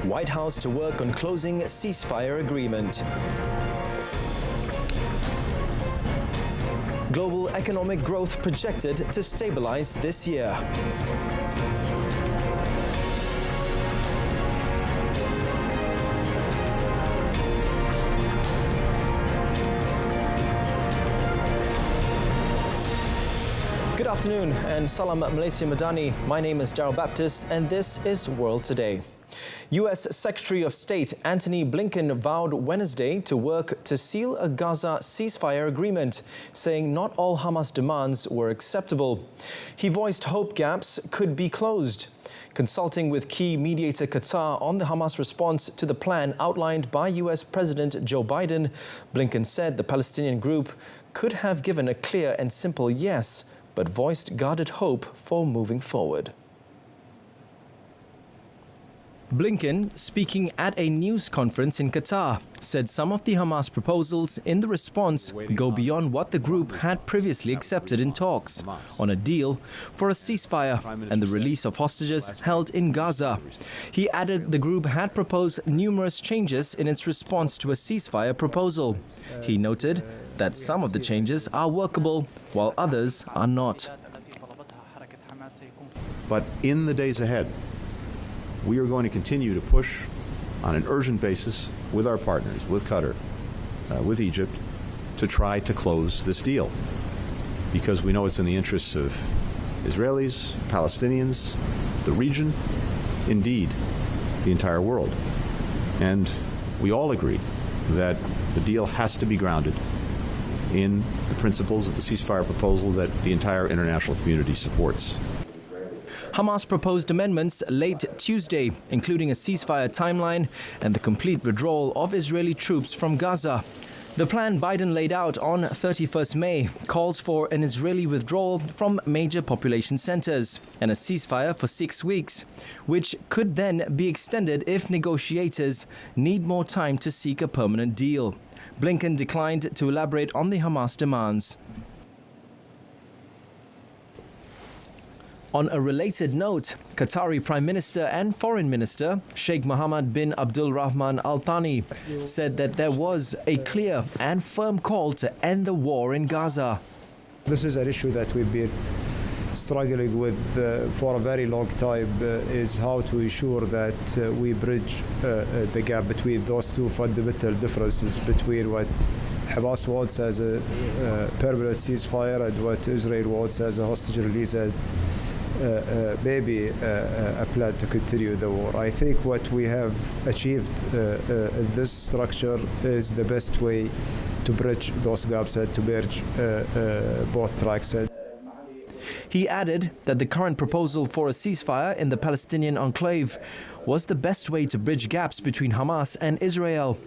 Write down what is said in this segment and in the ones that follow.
White House to work on closing ceasefire agreement. Global economic growth projected to stabilize this year. Good afternoon and Salam Malaysia Madani. My name is Daryl Baptist and this is World Today. U.S. Secretary of State Antony Blinken vowed Wednesday to work to seal a Gaza ceasefire agreement, saying not all Hamas demands were acceptable. He voiced hope gaps could be closed. Consulting with key mediator Qatar on the Hamas response to the plan outlined by U.S. President Joe Biden, Blinken said the Palestinian group could have given a clear and simple yes, but voiced guarded hope for moving forward. Blinken, speaking at a news conference in Qatar, said some of the Hamas proposals in the response go beyond what the group had previously accepted in talks on a deal for a ceasefire and the release of hostages held in Gaza. He added the group had proposed numerous changes in its response to a ceasefire proposal. He noted that some of the changes are workable while others are not. But in the days ahead, we are going to continue to push on an urgent basis with our partners, with Qatar, with Egypt, to try to close this deal. Because we know it's in the interests of Israelis, Palestinians, the region, indeed, the entire world. And we all agree that the deal has to be grounded in the principles of the ceasefire proposal that the entire international community supports. Hamas proposed amendments late Tuesday, including a ceasefire timeline and the complete withdrawal of Israeli troops from Gaza. The plan Biden laid out on 31st May calls for an Israeli withdrawal from major population centers and a ceasefire for 6 weeks, which could then be extended if negotiators need more time to seek a permanent deal. Blinken declined to elaborate on the Hamas demands. On a related note, Qatari Prime Minister and Foreign Minister Sheikh Mohammed bin Abdul Rahman Al Thani said that there was a clear and firm call to end the war in Gaza. This is an issue that we've been struggling with for a very long time, is how to ensure that we bridge the gap between those two fundamental differences between what Hamas wants as a permanent ceasefire and what Israel wants as a hostage release and maybe a plan to continue the war. I think what we have achieved in this structure is the best way to bridge those gaps and to merge both tracks. He added that the current proposal for a ceasefire in the Palestinian enclave was the best way to bridge gaps between Hamas and Israel.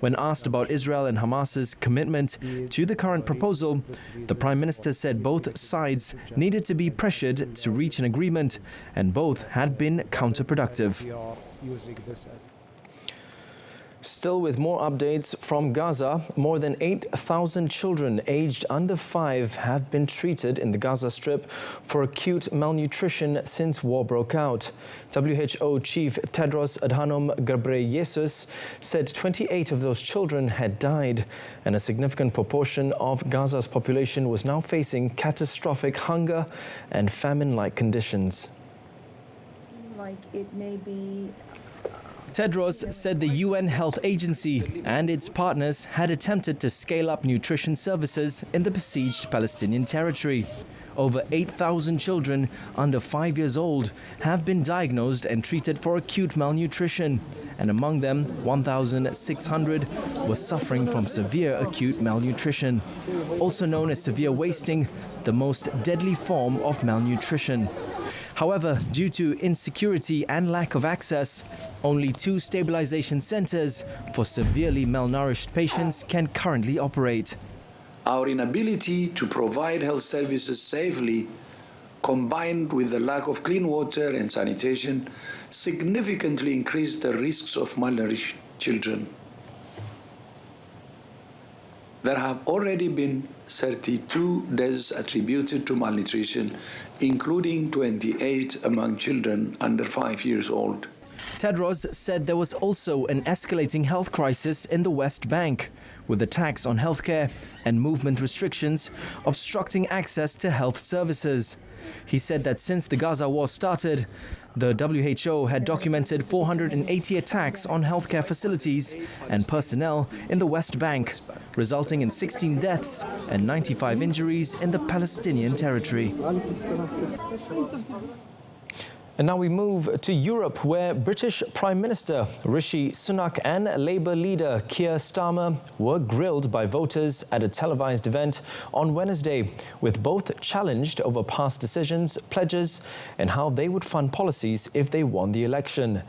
When asked about Israel and Hamas's commitment to the current proposal, the Prime Minister said both sides needed to be pressured to reach an agreement and both had been counterproductive. Still with more updates from Gaza, more than 8,000 children aged under 5 have been treated in the Gaza Strip for acute malnutrition since war broke out. WHO Chief Tedros Adhanom Ghebreyesus said 28 of those children had died, and a significant proportion of Gaza's population was now facing catastrophic hunger and famine-like conditions. Tedros said the UN Health Agency and its partners had attempted to scale up nutrition services in the besieged Palestinian territory. Over 8,000 children under 5 years old have been diagnosed and treated for acute malnutrition, and among them 1,600 were suffering from severe acute malnutrition, also known as severe wasting, the most deadly form of malnutrition. However, due to insecurity and lack of access, only 2 stabilization centers for severely malnourished patients can currently operate. Our inability to provide health services safely, combined with the lack of clean water and sanitation, significantly increased the risks of malnourished children. There have already been 32 deaths attributed to malnutrition, including 28 among children under 5 years old. Tedros said there was also an escalating health crisis in the West Bank, with attacks on healthcare and movement restrictions obstructing access to health services. He said that since the Gaza war started, the WHO had documented 480 attacks on healthcare facilities and personnel in the West Bank, resulting in 16 deaths and 95 injuries in the Palestinian territory. And now we move to Europe, where British Prime Minister Rishi Sunak and Labour leader Keir Starmer were grilled by voters at a televised event on Wednesday, with both challenged over past decisions, pledges, and how they would fund policies if they won the election.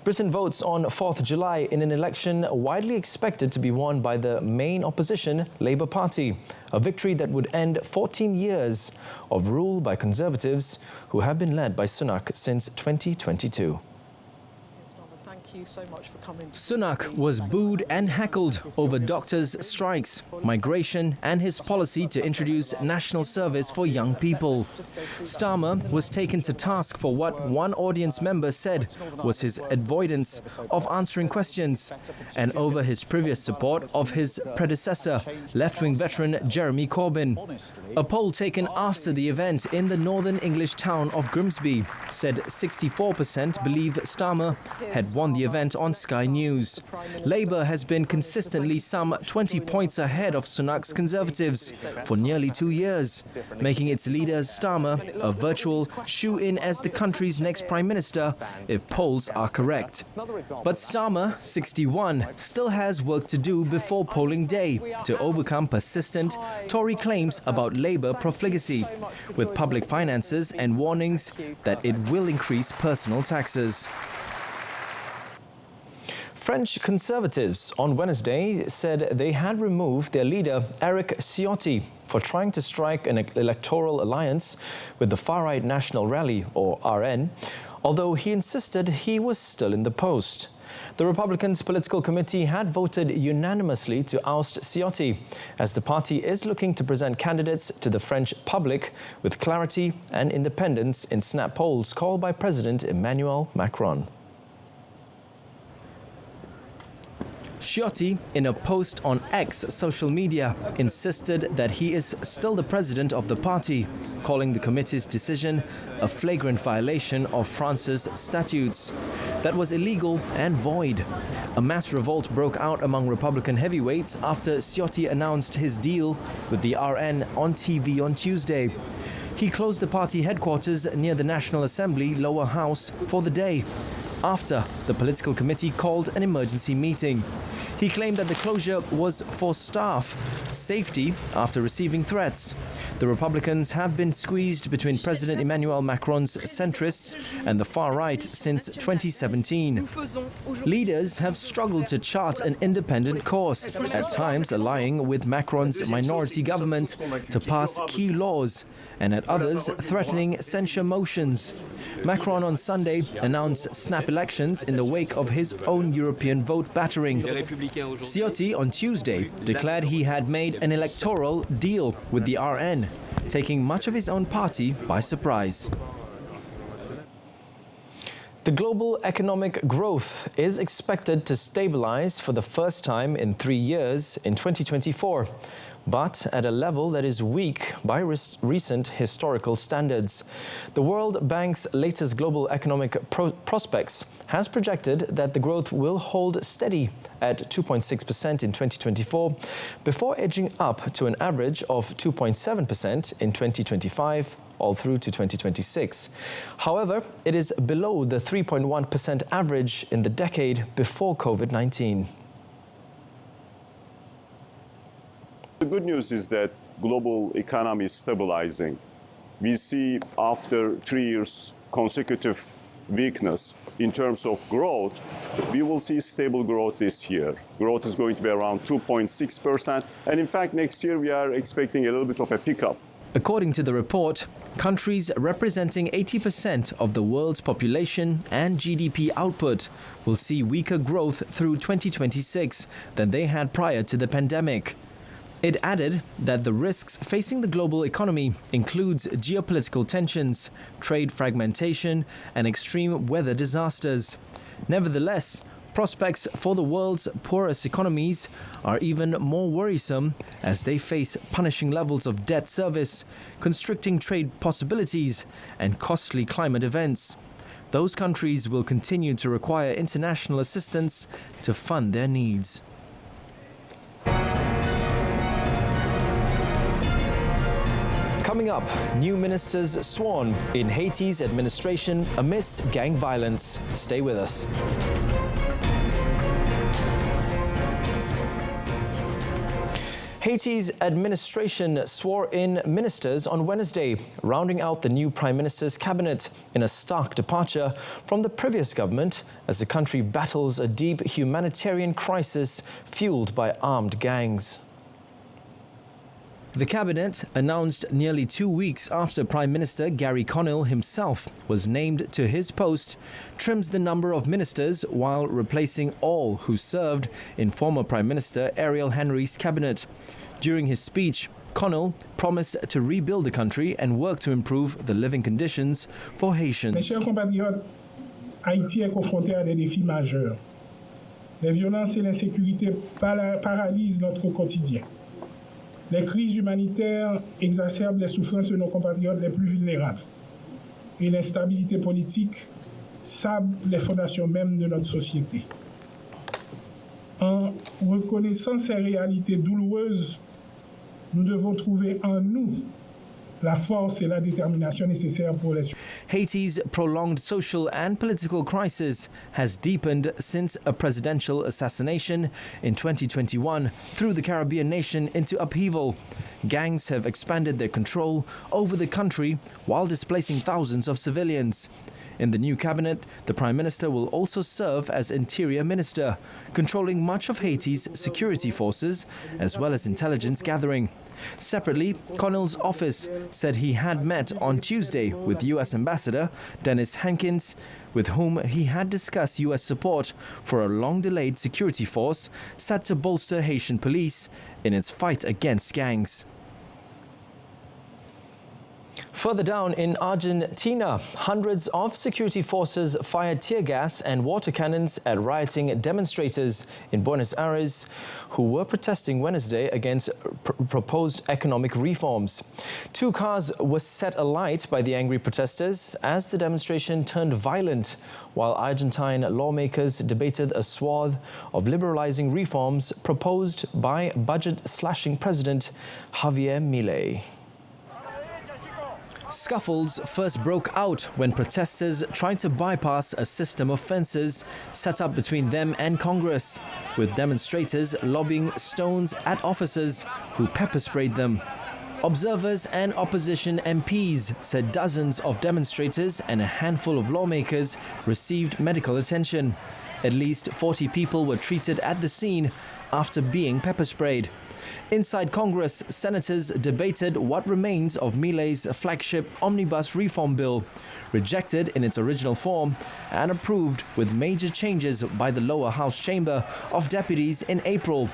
Britain votes on 4th July in an election widely expected to be won by the main opposition, Labour Party, a victory that would end 14 years of rule by Conservatives who have been led by Sunak since 2022. Thank you so much for coming. Sunak was booed and heckled over doctors' strikes, migration and his policy to introduce national service for young people. Starmer was taken to task for what one audience member said was his avoidance of answering questions and over his previous support of his predecessor, left-wing veteran Jeremy Corbyn. A poll taken after the event in the northern English town of Grimsby said 64% believe Starmer had won the event on Sky News. Labour has been consistently some 20 points ahead of Sunak's Conservatives for nearly 2 years, making its leader Starmer a virtual shoe-in as the country's next Prime Minister if polls are correct. But Starmer, 61, still has work to do before polling day to overcome persistent Tory claims about Labour profligacy, with public finances and warnings that it will increase personal taxes. French Conservatives on Wednesday said they had removed their leader, Eric Ciotti, for trying to strike an electoral alliance with the far-right National Rally, or RN, although he insisted he was still in the post. The Republicans' political committee had voted unanimously to oust Ciotti, as the party is looking to present candidates to the French public with clarity and independence in snap polls called by President Emmanuel Macron. Ciotti, in a post on X social media, insisted that he is still the president of the party, calling the committee's decision a flagrant violation of France's statutes that was illegal and void. A mass revolt broke out among Republican heavyweights after Ciotti announced his deal with the RN on TV on Tuesday. He closed the party headquarters near the National Assembly lower house for the day, after the political committee called an emergency meeting. He claimed that the closure was for staff safety after receiving threats. The Republicans have been squeezed between President Emmanuel Macron's centrists and the far right since 2017. Leaders have struggled to chart an independent course, at times allying with Macron's minority government to pass key laws, and at others threatening censure motions. Macron on Sunday announced snap elections in the wake of his own European vote battering. Ciotti on Tuesday declared he had made an electoral deal with the RN, taking much of his own party by surprise. The global economic growth is expected to stabilize for the first time in 3 years in 2024. But at a level that is weak by recent historical standards. The World Bank's latest global economic prospects has projected that the growth will hold steady at 2.6% in 2024, before edging up to an average of 2.7% in 2025, all through to 2026. However, it is below the 3.1% average in the decade before COVID-19. The good news is that global economy is stabilizing. We see after 3 years consecutive weakness in terms of growth, we will see stable growth this year. Growth is going to be around 2.6%. And in fact, next year we are expecting a little bit of a pickup. According to the report, countries representing 80% of the world's population and GDP output will see weaker growth through 2026 than they had prior to the pandemic. It added that the risks facing the global economy includes geopolitical tensions, trade fragmentation, and extreme weather disasters. Nevertheless, prospects for the world's poorest economies are even more worrisome as they face punishing levels of debt service, constricting trade possibilities, and costly climate events. Those countries will continue to require international assistance to fund their needs. Coming up, new ministers sworn in Haiti's administration amidst gang violence. Stay with us. Haiti's administration swore in ministers on Wednesday, rounding out the new Prime Minister's cabinet in a stark departure from the previous government as the country battles a deep humanitarian crisis fueled by armed gangs. The cabinet, announced nearly 2 weeks after Prime Minister Gary Conil himself was named to his post, trims the number of ministers while replacing all who served in former Prime Minister Ariel Henry's cabinet. During his speech, Conil promised to rebuild the country and work to improve the living conditions for Haitians. Mes chers compatriotes, Haïti est confronté à des défis majeurs. Les violences et l'insécurité paralysent notre quotidien. Les crises humanitaires exacerbent les souffrances de nos compatriotes les plus vulnérables. Et l'instabilité politique sape les fondations mêmes de notre société. En reconnaissant ces réalités douloureuses, nous devons trouver en nous la force et la détermination nécessaires pour les. Haiti's prolonged social and political crisis has deepened since a presidential assassination in 2021 threw the Caribbean nation into upheaval. Gangs have expanded their control over the country while displacing thousands of civilians. In the new cabinet, the Prime Minister will also serve as Interior Minister, controlling much of Haiti's security forces as well as intelligence gathering. Separately, Conil's office said he had met on Tuesday with U.S. Ambassador Dennis Hankins, with whom he had discussed U.S. support for a long-delayed security force set to bolster Haitian police in its fight against gangs. Further down in Argentina, hundreds of security forces fired tear gas and water cannons at rioting demonstrators in Buenos Aires who were protesting Wednesday against proposed economic reforms. 2 cars were set alight by the angry protesters as the demonstration turned violent, while Argentine lawmakers debated a swath of liberalizing reforms proposed by budget-slashing President Javier Milei. Scuffles first broke out when protesters tried to bypass a system of fences set up between them and Congress, with demonstrators lobbing stones at officers who pepper-sprayed them. Observers and opposition MPs said dozens of demonstrators and a handful of lawmakers received medical attention. At least 40 people were treated at the scene after being pepper-sprayed. Inside Congress, senators debated what remains of Milei's flagship omnibus reform bill, rejected in its original form and approved with major changes by the lower house chamber of deputies in April.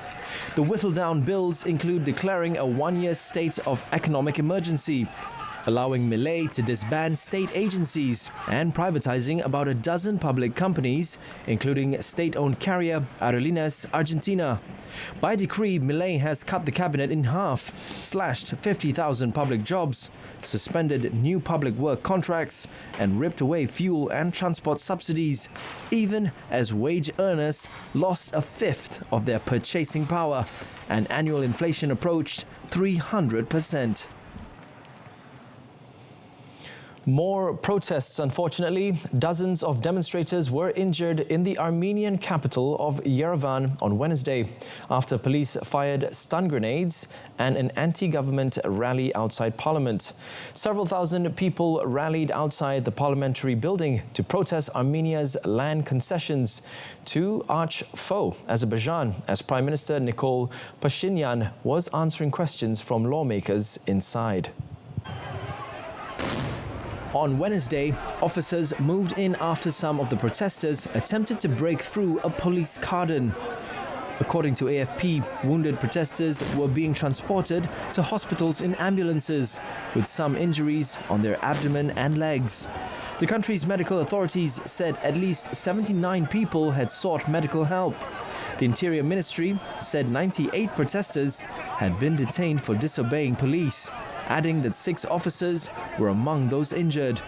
The whittled-down bills include declaring a 1-year state of economic emergency, allowing Milei to disband state agencies and privatizing about a dozen public companies, including state-owned carrier Aerolíneas Argentina. By decree, Milei has cut the cabinet in half, slashed 50,000 public jobs, suspended new public work contracts, and ripped away fuel and transport subsidies, even as wage earners lost a fifth of their purchasing power, and annual inflation approached 300%. More protests, unfortunately. Dozens of demonstrators were injured in the Armenian capital of Yerevan on Wednesday after police fired stun grenades and an anti-government rally outside parliament. Several thousand people rallied outside the parliamentary building to protest Armenia's land concessions to arch foe Azerbaijan, as Prime Minister Nikol Pashinyan was answering questions from lawmakers inside. On Wednesday, officers moved in after some of the protesters attempted to break through a police cordon. According to AFP, wounded protesters were being transported to hospitals in ambulances, with some injuries on their abdomen and legs. The country's medical authorities said at least 79 people had sought medical help. The Interior Ministry said 98 protesters had been detained for disobeying police, adding that 6 officers were among those injured.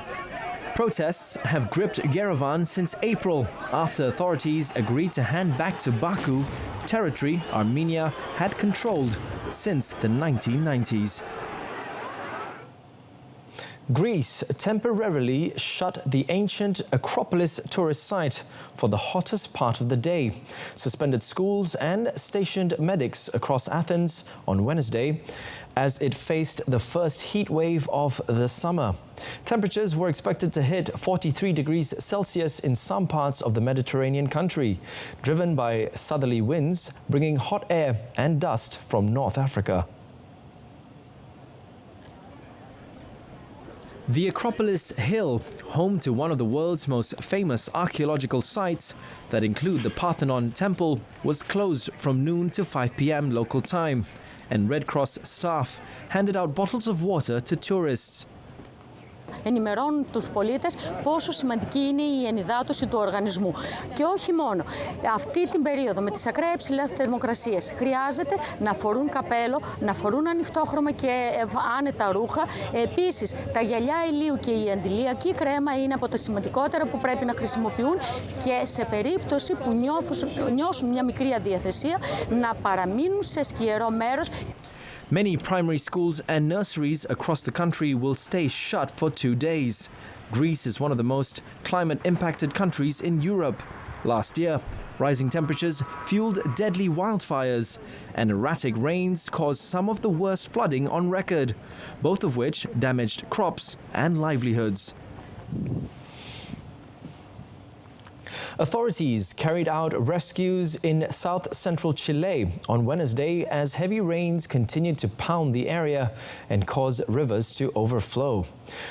Protests have gripped Yerevan since April, after authorities agreed to hand back to Baku territory Armenia had controlled since the 1990s. Greece temporarily shut the ancient Acropolis tourist site for the hottest part of the day, suspended schools and stationed medics across Athens on Wednesday as it faced the first heat wave of the summer. Temperatures were expected to hit 43 degrees Celsius in some parts of the Mediterranean country, driven by southerly winds bringing hot air and dust from North Africa. The Acropolis Hill, home to one of the world's most famous archaeological sites that include the Parthenon Temple, was closed from noon to 5 p.m. local time, and Red Cross staff handed out bottles of water to tourists. Ενημερώνουν τους πολίτες πόσο σημαντική είναι η ενυδάτωση του οργανισμού. Και όχι μόνο. Αυτή την περίοδο με τις ακραία υψηλές θερμοκρασίες χρειάζεται να φορούν καπέλο, να φορούν ανοιχτόχρωμα και άνετα ρούχα. Επίσης, τα γυαλιά ηλίου και η αντιλιακή κρέμα είναι από τα σημαντικότερα που πρέπει να χρησιμοποιούν και σε περίπτωση που νιώσουν μια μικρή αδιαθεσία να παραμείνουν σε σκιερό μέρος. Many primary schools and nurseries across the country will stay shut for 2 days. Greece is one of the most climate-impacted countries in Europe. Last year, rising temperatures fueled deadly wildfires, and erratic rains caused some of the worst flooding on record, both of which damaged crops and livelihoods. Authorities carried out rescues in south-central Chile on Wednesday as heavy rains continued to pound the area and cause rivers to overflow.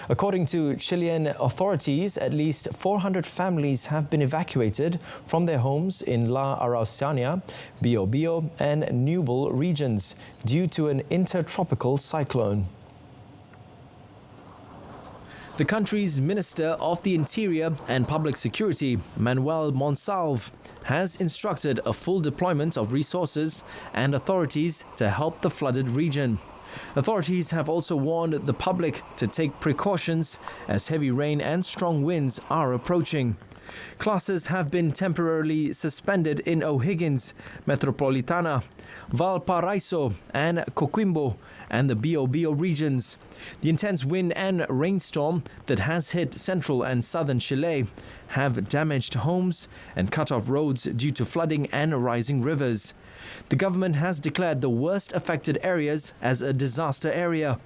According to Chilean authorities, at least 400 families have been evacuated from their homes in La Araucanía, Biobío and Ñuble regions due to an intertropical cyclone. The country's Minister of the Interior and Public Security, Manuel Monsalve, has instructed a full deployment of resources and authorities to help the flooded region. Authorities have also warned the public to take precautions as heavy rain and strong winds are approaching. Classes have been temporarily suspended in O'Higgins, Metropolitana, Valparaiso and Coquimbo and the Biobío regions. The intense wind and rainstorm that has hit central and southern Chile have damaged homes and cut off roads due to flooding and rising rivers. The government has declared the worst affected areas as a disaster area.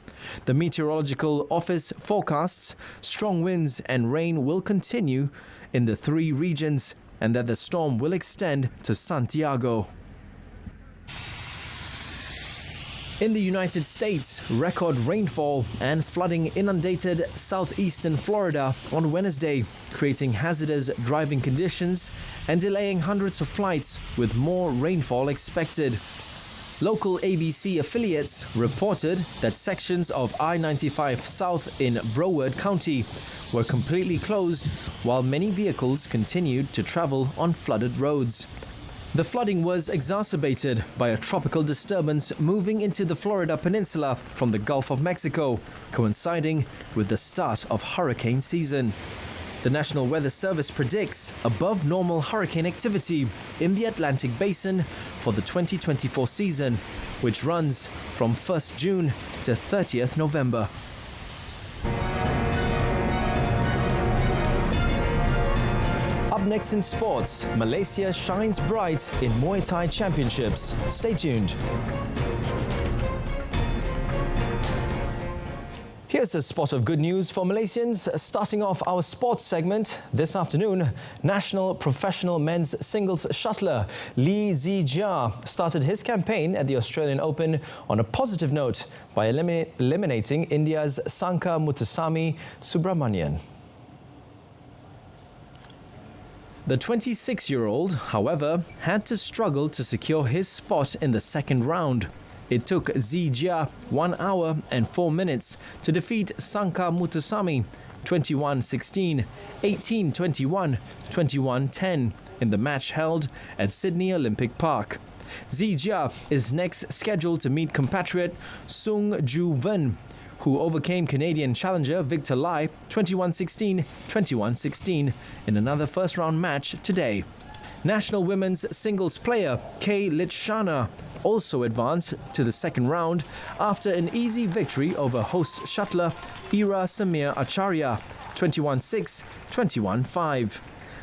The Meteorological Office forecasts strong winds and rain will continue in the 3 regions and that the storm will extend to Santiago. In the United States, record rainfall and flooding inundated southeastern Florida on Wednesday, creating hazardous driving conditions and delaying hundreds of flights with more rainfall expected. Local ABC affiliates reported that sections of I-95 South in Broward County were completely closed while many vehicles continued to travel on flooded roads. The flooding was exacerbated by a tropical disturbance moving into the Florida Peninsula from the Gulf of Mexico, coinciding with the start of hurricane season. The National Weather Service predicts above normal hurricane activity in the Atlantic Basin for the 2024 season, which runs from 1st June to 30th November. Up next in sports, Malaysia shines bright in Muay Thai Championships. Stay tuned. Here's a spot of good news for Malaysians. Starting off our sports segment this afternoon, national professional men's singles shuttler Lee Zijia started his campaign at the Australian Open on a positive note by eliminating India's Sanka Muthusamy Subramanian. The 26-year-old, however, had to struggle to secure his spot in the second round. It took Zijia 1 hour and 4 minutes to defeat Sanka Mutusami 21-16, 18-21, 21-10 in the match held at Sydney Olympic Park. Zijia is next scheduled to meet compatriot Sung Ju Wen, who overcame Canadian challenger Victor Lai 21-16, 21-16 in another first-round match today. National women's singles player Kay Litshana also advanced to the second round after an easy victory over host shuttler Ira Samir Acharya 21-6, 21-5.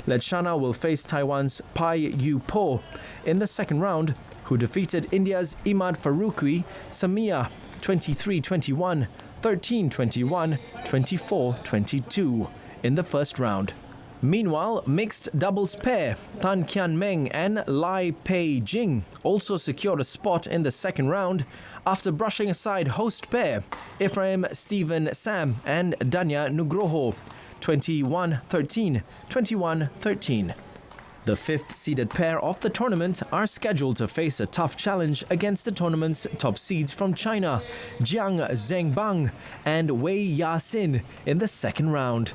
Litshana will face Taiwan's Pai Yu Po in the second round, who defeated India's Imad Faruqi Samia 23-21, 13-21, 24-22 in the first round. Meanwhile, mixed doubles pair Tan Kian Meng and Lai Pei Jing also secured a spot in the second round after brushing aside host pair Ephraim Stephen Sam and Danya Nugroho 21-13, 21-13. The fifth-seeded pair of the tournament are scheduled to face a tough challenge against the tournament's top seeds from China, Jiang Zhengbang and Wei Yaxin in the second round.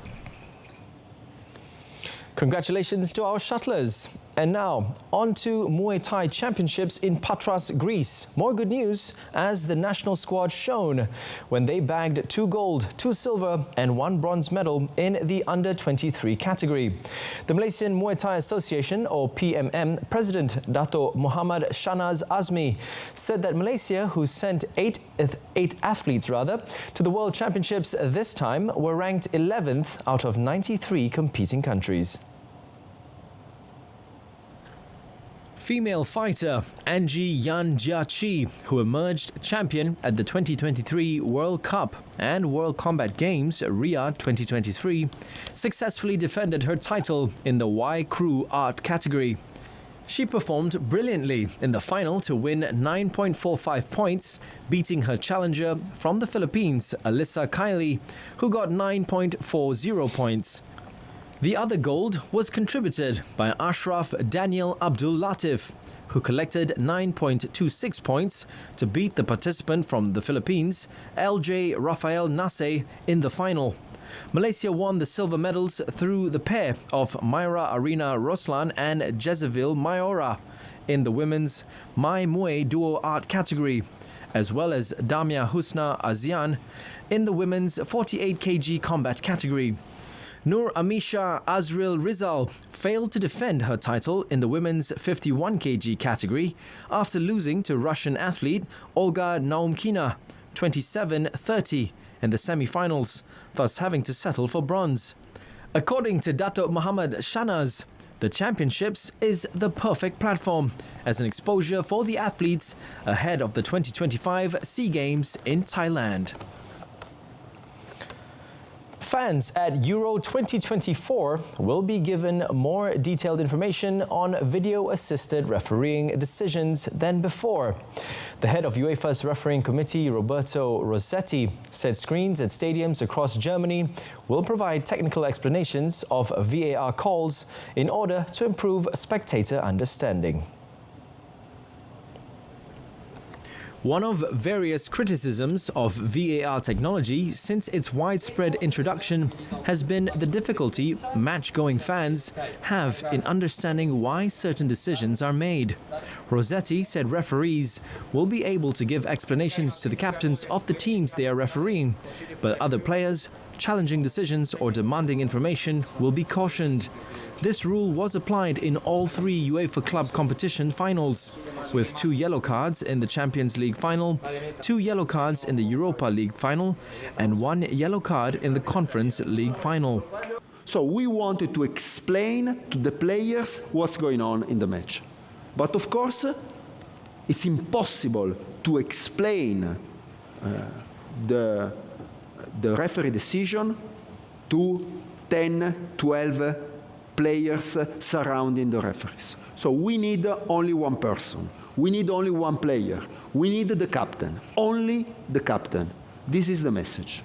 Congratulations to our shuttlers. And now, on to Muay Thai Championships in Patras, Greece. More good news as the national squad shone when they bagged 2 gold, 2 silver and 1 bronze medal in the under-23 category. The Malaysian Muay Thai Association, or PMM, President Dato' Muhammad Shanaz Azmi said that Malaysia, who sent eight athletes to the World Championships this time, were ranked 11th out of 93 competing countries. Female fighter Angie Yan Jiachi, who emerged champion at the 2023 World Cup and World Combat Games Riyadh 2023, successfully defended her title in the Y Crew Art category. She performed brilliantly in the final to win 9.45 points, beating her challenger from the Philippines, Alyssa Kiley, who got 9.40 points. The other gold was contributed by Ashraf Daniel Abdul Latif, who collected 9.26 points to beat the participant from the Philippines, LJ Rafael Nase, in the final. Malaysia won the silver medals through the pair of Myra Arena Roslan and Jezeville Mayora in the women's My Muay Duo Art category, as well as Damia Husna Azian in the women's 48 kg combat category. Nur Amisha Azril Rizal failed to defend her title in the women's 51 kg category after losing to Russian athlete Olga Naumkina 27-30 in the semi-finals, thus having to settle for bronze. According to Dato' Muhammad Shanaz, the championships is the perfect platform as an exposure for the athletes ahead of the 2025 SEA Games in Thailand. Fans at Euro 2024 will be given more detailed information on video-assisted refereeing decisions than before. The head of UEFA's refereeing committee, Roberto Rossetti, said screens at stadiums across Germany will provide technical explanations of VAR calls in order to improve spectator understanding. One of various criticisms of VAR technology since its widespread introduction has been the difficulty match-going fans have in understanding why certain decisions are made. Rossetti said referees will be able to give explanations to the captains of the teams they are refereeing, but other players challenging decisions or demanding information will be cautioned. This rule was applied in all 3 UEFA club competition finals, with 2 yellow cards in the Champions League final, 2 yellow cards in the Europa League final, and 1 yellow card in the Conference League final. So we wanted to explain to the players what's going on in the match. But of course, it's impossible to explain the referee decision to 10, 12 players surrounding the referees. So we need only one person. We need only one player. We need the captain. Only the captain. This is the message.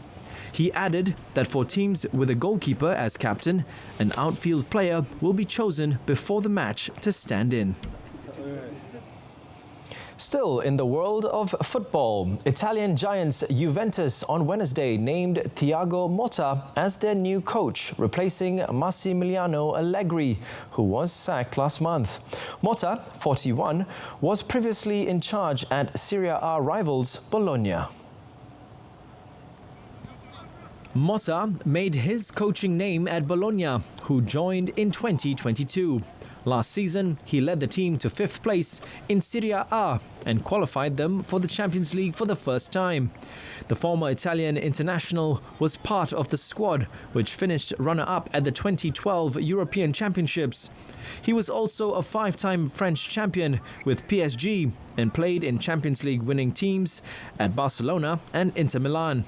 He added that for teams with a goalkeeper as captain, an outfield player will be chosen before the match to stand in. Still in the world of football, Italian giants Juventus on Wednesday named Thiago Motta as their new coach, replacing Massimiliano Allegri, who was sacked last month. Motta, 41, was previously in charge at Serie A rivals Bologna. Motta made his coaching name at Bologna, who joined in 2022. Last season, he led the team to 5th place in Serie A and qualified them for the Champions League for the first time. The former Italian international was part of the squad, which finished runner-up at the 2012 European Championships. He was also a 5-time French champion with PSG and played in Champions League winning teams at Barcelona and Inter Milan.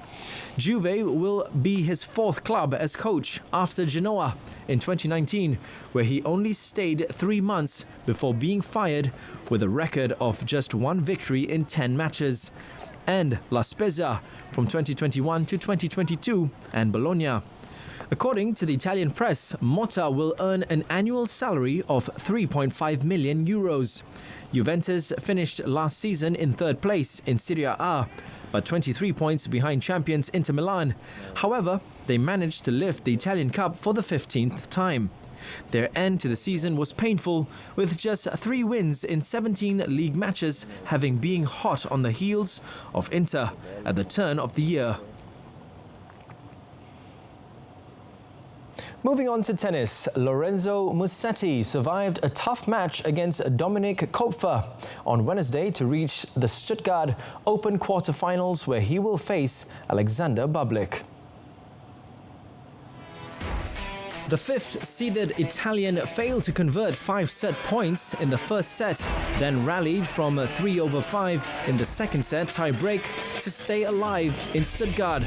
Juve will be his 4th club as coach after Genoa in 2019, where he only stayed 3 months before being fired with a record of just 1 victory in 10 matches. And La Spezia from 2021 to 2022 and Bologna. According to the Italian press, Motta will earn an annual salary of 3.5 million euros. Juventus finished last season in 3rd place in Serie A, but 23 points behind champions Inter Milan. However, they managed to lift the Italian Cup for the 15th time. Their end to the season was painful, with just 3 wins in 17 league matches, having been hot on the heels of Inter at the turn of the year. Moving on to tennis, Lorenzo Musetti survived a tough match against Dominik Koepfer on Wednesday to reach the Stuttgart Open quarterfinals, where he will face Alexander Bublik. The 5th-seeded Italian failed to convert 5 set points in the first set, then rallied from 3-5 in the second set tie-break to stay alive in Stuttgart.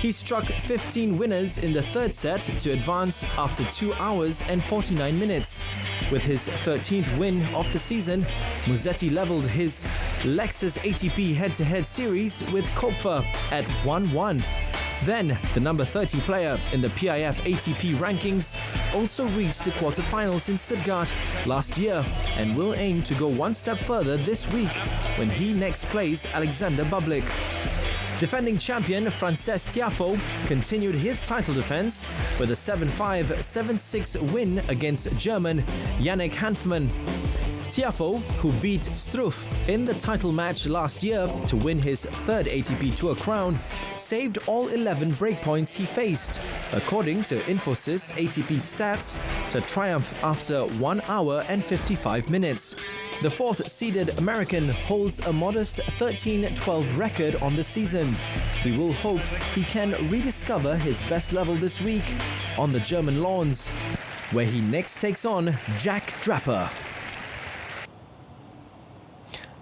He struck 15 winners in the 3rd set to advance after 2 hours and 49 minutes. With his 13th win of the season, Musetti leveled his Lexus ATP head-to-head series with Koepfer at 1-1. Then, the number 30 player in the PIF ATP rankings also reached the quarterfinals in Stuttgart last year and will aim to go 1 step further this week when he next plays Alexander Bublik. Defending champion Frances Tiafoe continued his title defense with a 7-5, 7-6 win against German Yannick Hanfmann. Tiafoe, who beat Struff in the title match last year to win his 3rd ATP Tour crown, saved all 11 breakpoints he faced, according to Infosys ATP stats, to triumph after 1 hour and 55 minutes. The 4th-seeded American holds a modest 13-12 record on the season. We will hope he can rediscover his best level this week on the German lawns, where he next takes on Jack Draper.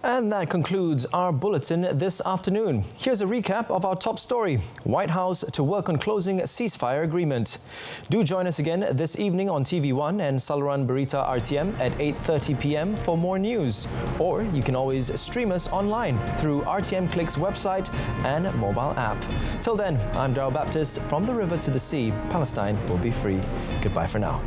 And that concludes our bulletin this afternoon. Here's a recap of our top story. White House to work on closing ceasefire agreement. Do join us again this evening on TV1 and Saluran Berita RTM at 8:30 p.m. for more news. Or you can always stream us online through RTM Click's website and mobile app. Till then, I'm Darryl Baptist. From the river to the sea, Palestine will be free. Goodbye for now.